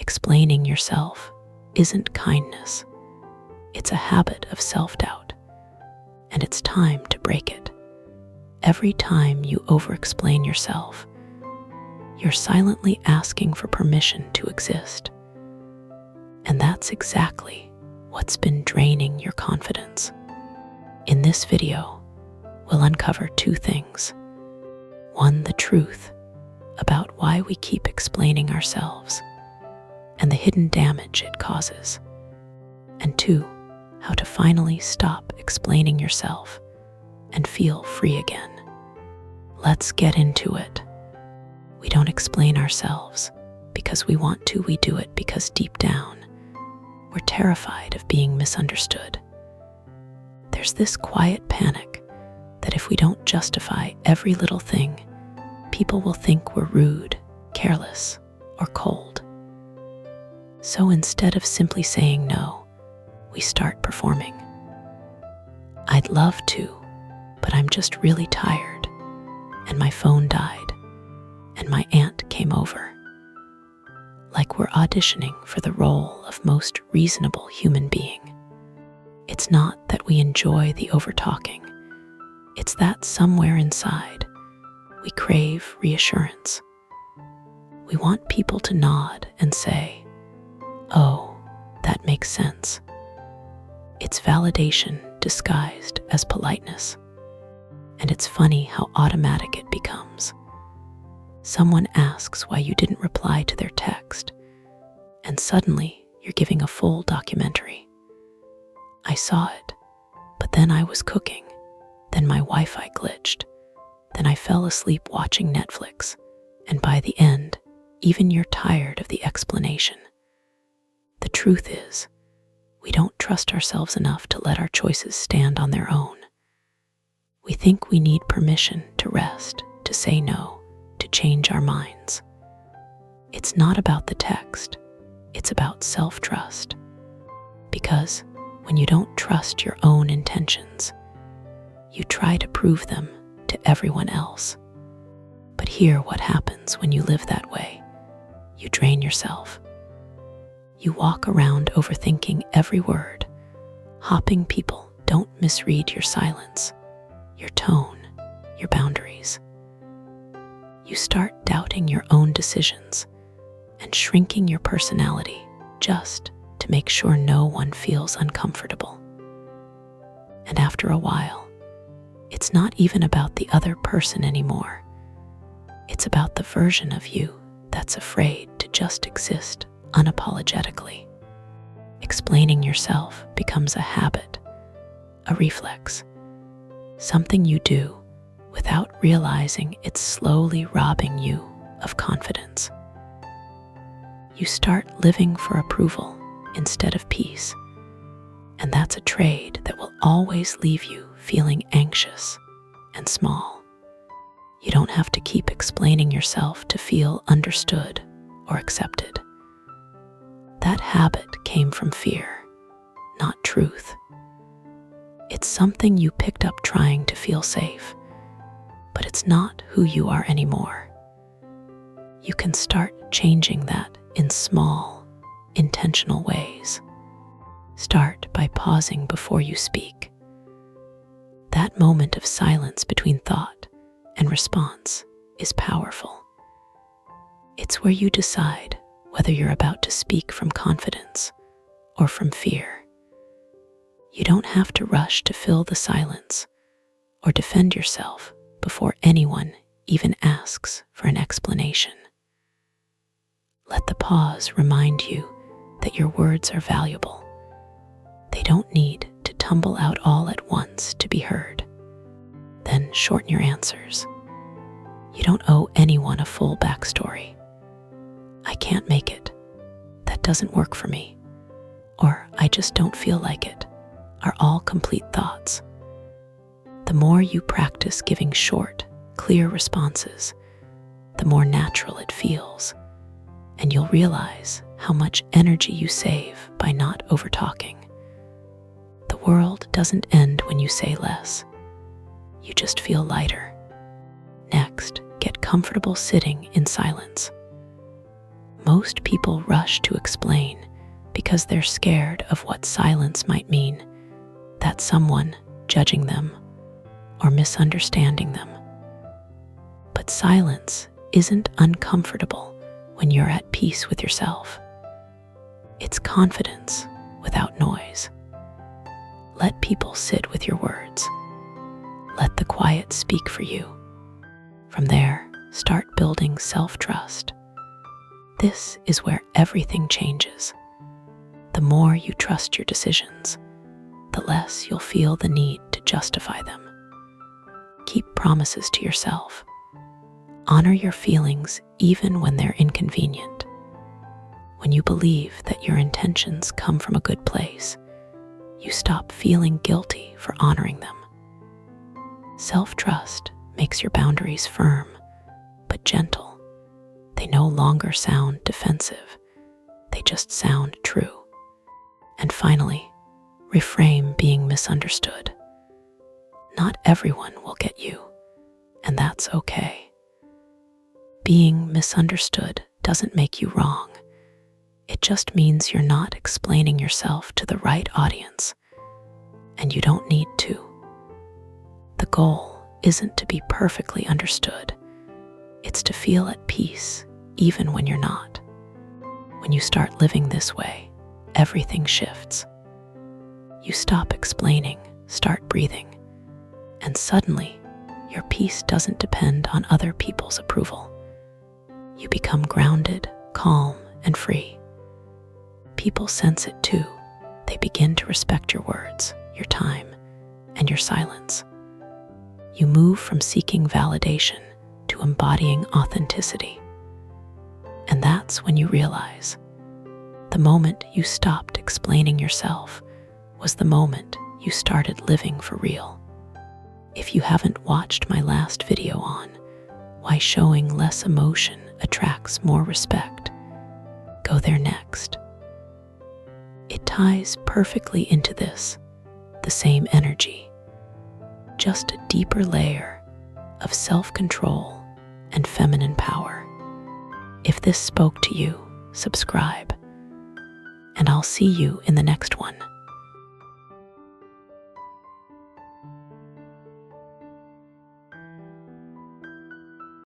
Explaining yourself isn't kindness. It's a habit of self-doubt, and it's time to break it. Every time you over-explain yourself, you're silently asking for permission to exist. And that's exactly what's been draining your confidence. In this video, we'll uncover two things. One, the truth about why we keep explaining ourselves and the hidden damage it causes. And two, how to finally stop explaining yourself and feel free again. Let's get into it. We don't explain ourselves because we want to, we do it because deep down, we're terrified of being misunderstood. There's this quiet panic that if we don't justify every little thing, people will think we're rude, careless, or cold. So instead of simply saying no, we start performing. I'd love to, but I'm just really tired, and my phone died, and my aunt came over. Like we're auditioning for the role of most reasonable human being. It's not that we enjoy the over-talking. It's that somewhere inside, we crave reassurance. We want people to nod and say, "Oh, that makes sense." It's validation disguised as politeness. And it's funny how automatic it becomes. Someone asks why you didn't reply to their text, and suddenly you're giving a full documentary. I saw it, but then I was cooking, then my Wi-Fi glitched, then I fell asleep watching Netflix, and by the end, even you're tired of the explanation. The truth is, we don't trust ourselves enough to let our choices stand on their own. We think we need permission to rest, to say no, to change our minds. It's not about the text, it's about self-trust. Because when you don't trust your own intentions, you try to prove them to everyone else. But hear what happens when you live that way. You drain yourself. You walk around overthinking every word, hoping people don't misread your silence, your tone, your boundaries. You start doubting your own decisions and shrinking your personality just to make sure no one feels uncomfortable. And after a while, it's not even about the other person anymore. It's about the version of you that's afraid to just exist unapologetically. Explaining yourself becomes a habit, a reflex, something you do without realizing it's slowly robbing you of confidence. You start living for approval instead of peace, and that's a trade that will always leave you feeling anxious and small. You don't have to keep explaining yourself to feel understood or accepted. That habit came from fear, not truth. It's something you picked up trying to feel safe, but it's not who you are anymore. You can start changing that in small, intentional ways. Start by pausing before you speak. That moment of silence between thought and response is powerful. It's where you decide whether you're about to speak from confidence or from fear. You don't have to rush to fill the silence or defend yourself before anyone even asks for an explanation. Let the pause remind you that your words are valuable. They don't need to tumble out all at once to be heard. Then shorten your answers. You don't owe anyone a full backstory. "I can't make it," "That doesn't work for me," or "I just don't feel like it," are all complete thoughts. The more you practice giving short, clear responses, the more natural it feels, and you'll realize how much energy you save by not overtalking. The world doesn't end when you say less. You just feel lighter. Next, get comfortable sitting in silence. Most people rush to explain because they're scared of what silence might mean, that someone judging them or misunderstanding them. But silence isn't uncomfortable when you're at peace with yourself. It's confidence without noise. Let people sit with your words. Let the quiet speak for you. From there, start building self-trust. This is where everything changes. The more you trust your decisions, the less you'll feel the need to justify them. Keep promises to yourself. Honor your feelings even when they're inconvenient. When you believe that your intentions come from a good place, you stop feeling guilty for honoring them. Self-trust makes your boundaries firm, but gentle. They no longer sound defensive. They just sound true. And finally, reframe being misunderstood. Not everyone will get you, and that's okay. Being misunderstood doesn't make you wrong. It just means you're not explaining yourself to the right audience, and you don't need to. The goal isn't to be perfectly understood. It's to feel at peace, even when you're not. When you start living this way, everything shifts. You stop explaining, start breathing, and suddenly, your peace doesn't depend on other people's approval. You become grounded, calm, and free. People sense it too. They begin to respect your words, your time, and your silence. You move from seeking validation to embodying authenticity. And that's when you realize the moment you stopped explaining yourself was the moment you started living for real. If you haven't watched my last video on why showing less emotion attracts more respect, go there next. It ties perfectly into this, the same energy, just a deeper layer of self-control and feminine power. If this spoke to you, subscribe, and I'll see you in the next one.